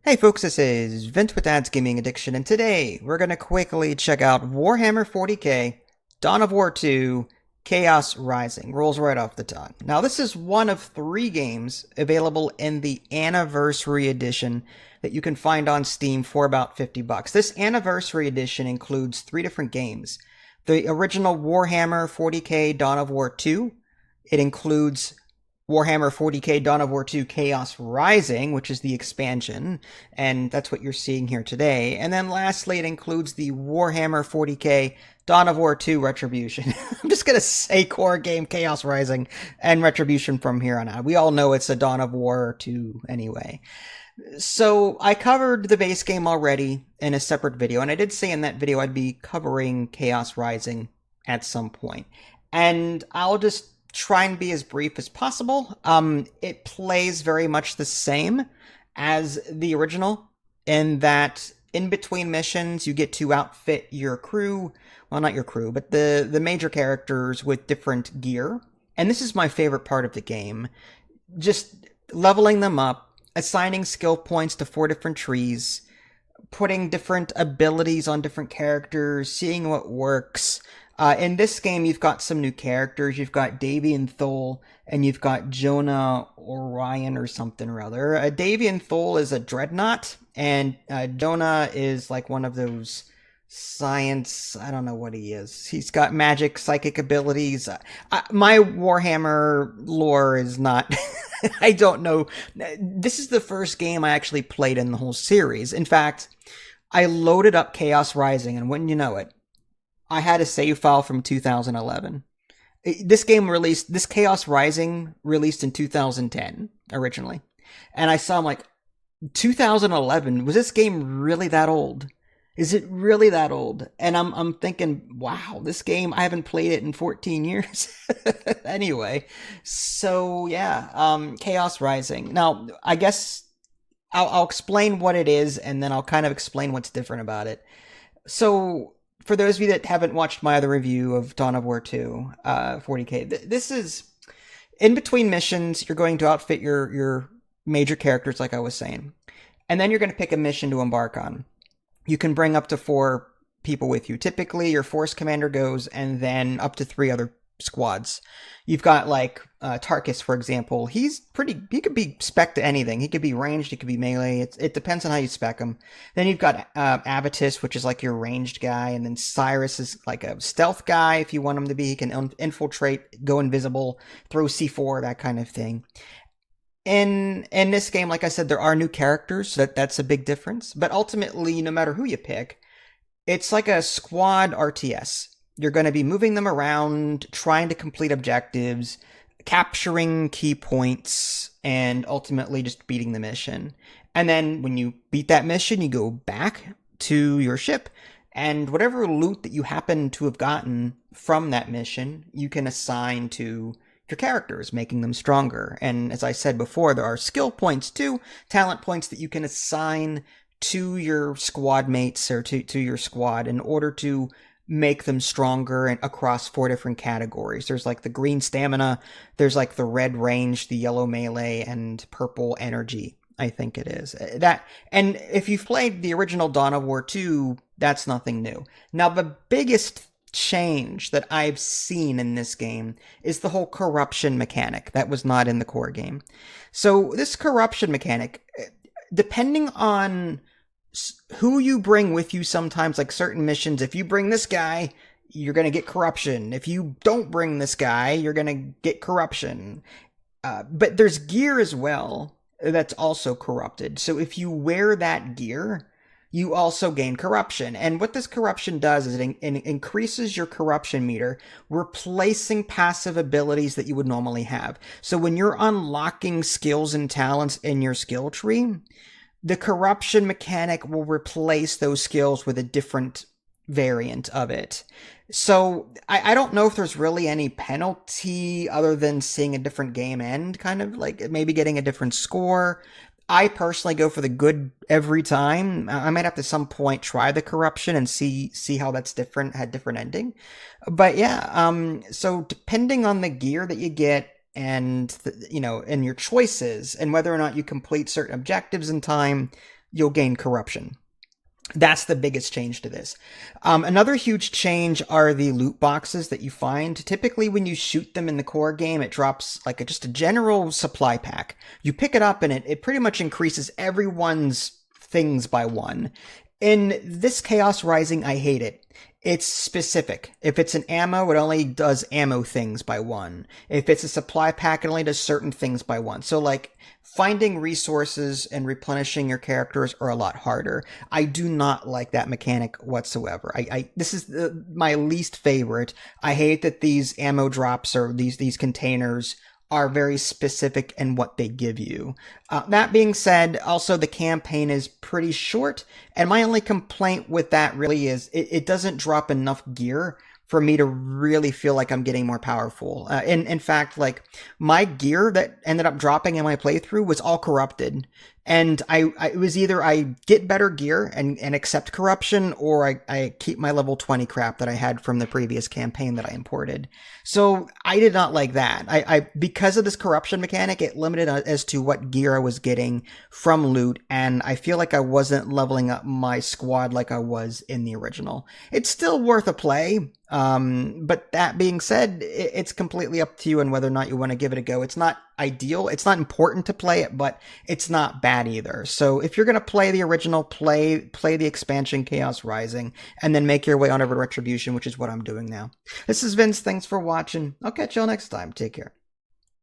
Hey folks, this is Vince with Dad's Gaming Addiction, and today we're going to quickly check out Warhammer 40k, Dawn of War 2, Chaos Rising. Rolls right off the tongue. Now this is one of 3 games available in the Anniversary Edition that you can find on Steam for about $50. This Anniversary Edition includes 3 different games. The original Warhammer 40k, Dawn of War 2. It includes Warhammer 40k Dawn of War 2 Chaos Rising, which is the expansion, and that's what you're seeing here today. And then lastly, it includes the Warhammer 40k Dawn of War 2 Retribution. I'm just going to say core game Chaos Rising and Retribution from here on out. We all know it's a Dawn of War 2 anyway. So I covered the base game already in a separate video, and I did say in that video I'd be covering Chaos Rising at some point. And I'll just try and be as brief as possible. It plays very much the same as the original in that in between missions you get to outfit your crew, well, not your crew, but the major characters with different gear. And this is my favorite part of the game. Just leveling them up, assigning skill points to 4 different trees, putting different abilities on different characters, seeing what works. In this game, you've got some new characters. You've got Davian Thole, and you've got Jonah Orion or something or other. Davian Thole is a dreadnought, and Jonah is like one of those science, I don't know what he is. He's got magic, psychic abilities. My Warhammer lore is not... I don't know. This is the first game I actually played in the whole series. In fact, I loaded up Chaos Rising, and wouldn't you know it, I had a save file from 2011. This Chaos Rising released in 2010 originally. And I saw, I'm like, 2011? Was this game really that old? Is it really that old? And I'm thinking, wow, this game, I haven't played it in 14 years. Anyway, so yeah, Chaos Rising. Now, I guess I'll explain what it is, and then I'll kind of explain what's different about it. So, for those of you that haven't watched my other review of Dawn of War 2, 40k, this is, in between missions, you're going to outfit your major characters, like I was saying. And then you're going to pick a mission to embark on. You can bring up to 4 people with you. Typically, your force commander goes, and then up to 3 other squads. You've got, like, Tarkus, for example. He could be spec to anything. He could be ranged, he could be melee. It depends on how you spec him. Then you've got Avitus, which is like your ranged guy, and then Cyrus is like a stealth guy if you want him to be. He can infiltrate, go invisible, throw C4, that kind of thing. In this game, like I said, there are new characters, so that's a big difference. But ultimately, no matter who you pick, it's like a squad RTS. You're going to be moving them around, trying to complete objectives, capturing key points, and ultimately just beating the mission. And then when you beat that mission, you go back to your ship, and whatever loot that you happen to have gotten from that mission, you can assign to your characters, making them stronger. And as I said before, there are skill points too, talent points that you can assign to your squad mates or to your squad in order to make them stronger and across 4 different categories. There's like the green stamina, there's like the red range, the yellow melee, and purple energy, I think it is. And if you've played the original Dawn of War 2, that's nothing new. Now, the biggest change that I've seen in this game is the whole corruption mechanic that was not in the core game. So this corruption mechanic, depending on who you bring with you, sometimes like certain missions, if you bring this guy, you're going to get corruption. If you don't bring this guy, you're going to get corruption. But there's gear as well that's also corrupted. So if you wear that gear, you also gain corruption. And what this corruption does is it increases your corruption meter, replacing passive abilities that you would normally have. So when you're unlocking skills and talents in your skill tree, the corruption mechanic will replace those skills with a different variant of it. So I don't know if there's really any penalty other than seeing a different game end, kind of like maybe getting a different score. I personally go for the good every time. I might have to some point try the corruption and see how that's different, had different ending. But yeah, so depending on the gear that you get and and your choices and whether or not you complete certain objectives in time, you'll gain corruption. That's the biggest change to this. Another huge change are the loot boxes that you find. Typically, when you shoot them in the core game, it drops like just a general supply pack. You pick it up and it pretty much increases everyone's things by one. In this Chaos Rising, I hate it. It's specific. If it's an ammo, it only does ammo things by one. If it's a supply pack, it only does certain things by one. So like finding resources and replenishing your characters are a lot harder. I do not like that mechanic whatsoever. This is my least favorite. I hate that these ammo drops or these containers are very specific in what they give you. That being said, also the campaign is pretty short, and my only complaint with that really is it doesn't drop enough gear for me to really feel like I'm getting more powerful. In fact, like my gear that ended up dropping in my playthrough was all corrupted. And it was either I get better gear and accept corruption, or I keep my level 20 crap that I had from the previous campaign that I imported. So I did not like that. Because of this corruption mechanic, it limited as to what gear I was getting from loot, and I feel like I wasn't leveling up my squad like I was in the original. It's still worth a play, but that being said, it's completely up to you on whether or not you want to give it a go. It's not ideal. It's not important to play it, but it's not bad either. So if you're going to play the original, play the expansion Chaos Rising, and then make your way on over to Retribution, which is what I'm doing now. This is Vince. Thanks for watching. I'll catch y'all next time. Take care.